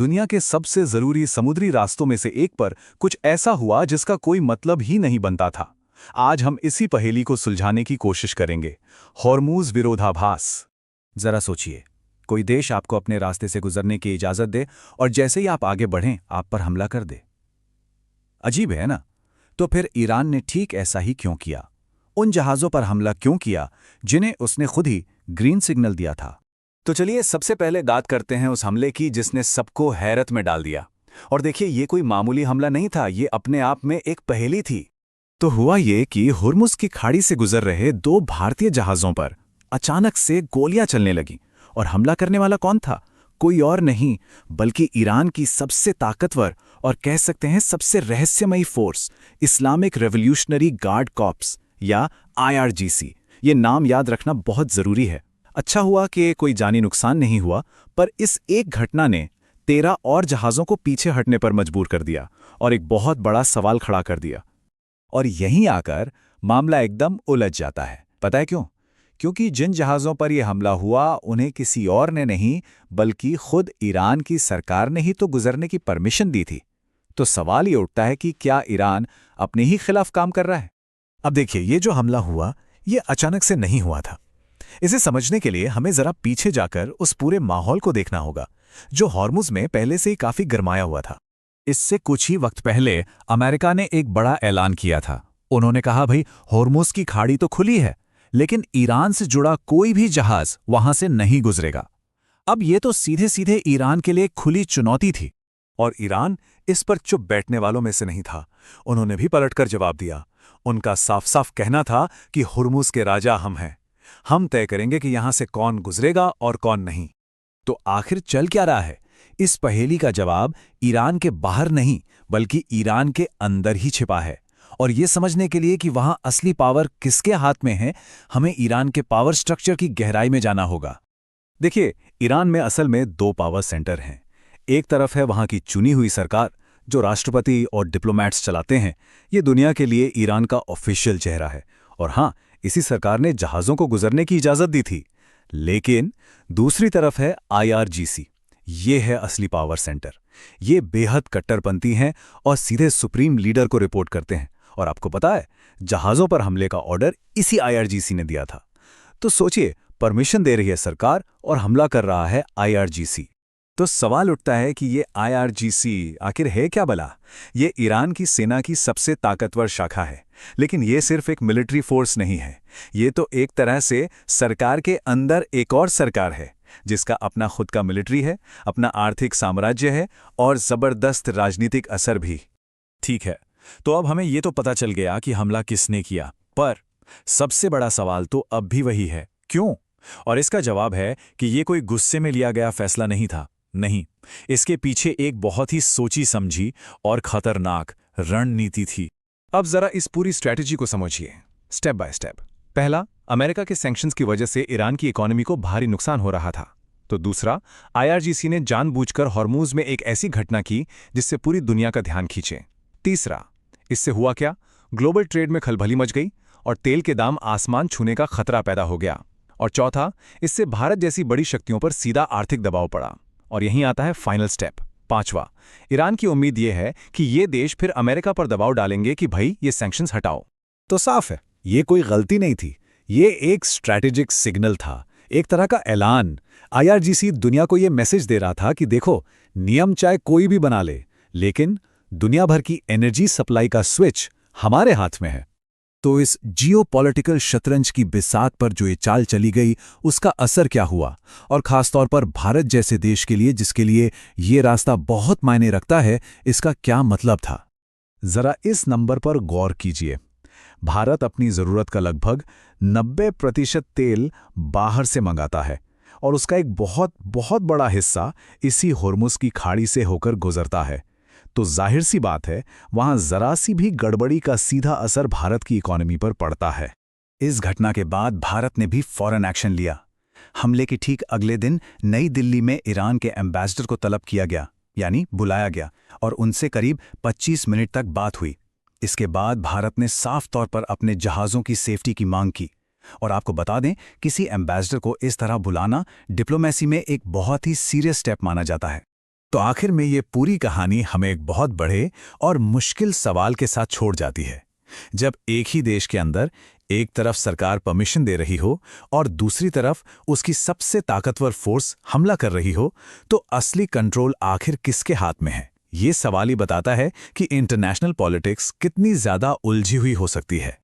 दुनिया के सबसे जरूरी समुद्री रास्तों में से एक पर कुछ ऐसा हुआ जिसका कोई मतलब ही नहीं बनता था। आज हम इसी पहेली को सुलझाने की कोशिश करेंगे। हॉर्मूज विरोधाभास। जरा सोचिए, कोई देश आपको अपने रास्ते से गुजरने की इजाजत दे और जैसे ही आप आगे बढ़ें आप पर हमला कर दे। अजीब है ना? तो फिर ईरान ने ठीक ऐसा ही क्यों किया? उन जहाज़ों पर हमला क्यों किया जिन्हें उसने खुद ही ग्रीन सिग्नल दिया था? तो चलिए सबसे पहले बात करते हैं उस हमले की जिसने सबको हैरत में डाल दिया। और देखिए, ये कोई मामूली हमला नहीं था, ये अपने आप में एक पहेली थी। तो हुआ ये कि हुर्मुज़ की खाड़ी से गुजर रहे दो भारतीय जहाज़ों पर अचानक से गोलियां चलने लगीं। और हमला करने वाला कौन था? कोई और नहीं बल्कि ईरान की सबसे ताकतवर और कह सकते हैं सबसे रहस्यमयी force, Islamic revolutionary guard corps या IRGC। ये नाम याद रखना बहुत जरूरी है। अच्छा हुआ कि कोई जानी नुकसान नहीं हुआ, पर इस एक घटना ने 13 और जहाज़ों को पीछे हटने पर मजबूर कर दिया और एक बहुत बड़ा सवाल खड़ा कर दिया। और यहीं आकर मामला एकदम उलझ जाता है। पता है क्यों? क्योंकि जिन जहाज़ों पर यह हमला हुआ उन्हें किसी और ने नहीं बल्कि खुद ईरान की सरकार ने ही तो गुजरने की परमिशन दी थी। तो सवाल ये उठता है कि क्या ईरान अपने ही खिलाफ काम कर रहा है? अब देखिए, ये जो हमला हुआ ये अचानक से नहीं हुआ था। इसे समझने के लिए हमें जरा पीछे जाकर उस पूरे माहौल को देखना होगा जो हॉर्मुज़ में पहले से ही काफी गरमाया हुआ था। इससे कुछ ही वक्त पहले अमेरिका ने एक बड़ा ऐलान किया था। उन्होंने कहा, भाई हॉर्मुज़ की खाड़ी तो खुली है लेकिन ईरान से जुड़ा कोई भी जहाज वहां से नहीं गुजरेगा। अब ये तो सीधे सीधे ईरान के लिए खुली चुनौती थी। और ईरान इस पर चुप बैठने वालों में से नहीं था। उन्होंने भी पलटकर जवाब दिया। उनका साफ साफ कहना था कि हुर्मुज़ के राजा हम हैं। हम तय करेंगे कि यहां से कौन गुजरेगा और कौन नहीं। तो आखिर चल क्या रहा है? इस पहेली का जवाब ईरान के बाहर नहीं बल्कि ईरान के अंदर ही छिपा है। और ये समझने के लिए कि वहां असली पावर किसके हाथ में है, हमें ईरान के पावर स्ट्रक्चर की गहराई में जाना होगा। देखिए, ईरान में असल में दो पावर सेंटर हैं। एक तरफ है वहां की चुनी हुई सरकार जो राष्ट्रपति और डिप्लोमैट्स चलाते हैं। ये दुनिया के लिए ईरान का ऑफिशियल चेहरा है। और हां, इसी सरकार ने जहाज़ों को गुजरने की इजाज़त दी थी। लेकिन दूसरी तरफ है IRGC। ये है असली पावर सेंटर। ये बेहद कट्टरपंथी हैं और सीधे सुप्रीम लीडर को रिपोर्ट करते हैं। और आपको पता है, जहाज़ों पर हमले का ऑर्डर इसी IRGC ने दिया था। तो सोचिए, परमिशन दे रही है सरकार और हमला कर रहा है IRGC। तो सवाल उठता है कि ये IRGC आखिर है क्या भला? ये ईरान की सेना की सबसे ताकतवर शाखा है। लेकिन ये सिर्फ एक मिलिट्री फोर्स नहीं है। ये तो एक तरह से सरकार के अंदर एक और सरकार है जिसका अपना खुद का मिलिट्री है, अपना आर्थिक साम्राज्य है और जबरदस्त राजनीतिक असर भी। ठीक है, तो अब हमें ये तो पता चल गया कि हमला किसने किया, पर सबसे बड़ा सवाल तो अब भी वही है, क्यों? और इसका जवाब है कि ये कोई गुस्से में लिया गया फैसला नहीं था। नहीं, इसके पीछे एक बहुत ही सोची समझी और खतरनाक रणनीति थी। अब जरा इस पूरी स्ट्रैटेजी को समझिए स्टेप बाय स्टेप। पहला, अमेरिका के सैंक्शंस की वजह से ईरान की इकोनॉमी को भारी नुकसान हो रहा था। तो दूसरा, IRGC ने जानबूझकर हॉर्मुज़ में एक ऐसी घटना की जिससे पूरी दुनिया का ध्यान खींचे। तीसरा, इससे हुआ क्या? ग्लोबल ट्रेड में खलबली मच गई और तेल के दाम आसमान छूने का खतरा पैदा हो गया। और चौथा, इससे भारत जैसी बड़ी शक्तियों पर सीधा आर्थिक दबाव पड़ा। और यहीं आता है फाइनल स्टेप, पांचवा। ईरान की उम्मीद यह है कि ये देश फिर अमेरिका पर दबाव डालेंगे कि भाई ये सैंक्शंस हटाओ। तो साफ है, ये कोई गलती नहीं थी, ये एक स्ट्रैटेजिक सिग्नल था, एक तरह का ऐलान। IRGC दुनिया को ये मैसेज दे रहा था कि देखो, नियम चाहे कोई भी बना ले, लेकिन दुनिया भर की एनर्जी सप्लाई का स्विच हमारे हाथ में है। तो इस जियोपॉलिटिकल शतरंज की बिसात पर जो ये चाल चली गई, उसका असर क्या हुआ? और खासतौर पर भारत जैसे देश के लिए, जिसके लिए ये रास्ता बहुत मायने रखता है, इसका क्या मतलब था? जरा इस नंबर पर गौर कीजिए। भारत अपनी जरूरत का लगभग 90% तेल बाहर से मंगाता है और उसका एक बहुत बहुत बड़ा हिस्सा इसी हुर्मुज़ की खाड़ी से होकर गुजरता है। तो जाहिर सी बात है, वहां जरा सी भी गड़बड़ी का सीधा असर भारत की इकोनॉमी पर पड़ता है। इस घटना के बाद भारत ने भी फौरन एक्शन लिया। हमले के ठीक अगले दिन नई दिल्ली में ईरान के एम्बेसडर को तलब किया गया, यानी बुलाया गया, और उनसे करीब 25 मिनट तक बात हुई। इसके बाद भारत ने साफ तौर पर अपने जहाज़ों की सेफ्टी की मांग की। और आपको बता दें, किसी एम्बेसडर को इस तरह बुलाना डिप्लोमेसी में एक बहुत ही सीरियस स्टेप माना जाता है। तो आखिर में ये पूरी कहानी हमें एक बहुत बड़े और मुश्किल सवाल के साथ छोड़ जाती है। जब एक ही देश के अंदर एक तरफ सरकार परमिशन दे रही हो और दूसरी तरफ उसकी सबसे ताकतवर फोर्स हमला कर रही हो, तो असली कंट्रोल आखिर किसके हाथ में है? ये सवाल ही बताता है कि इंटरनेशनल पॉलिटिक्स कितनी ज्यादा उलझी हुई हो सकती है।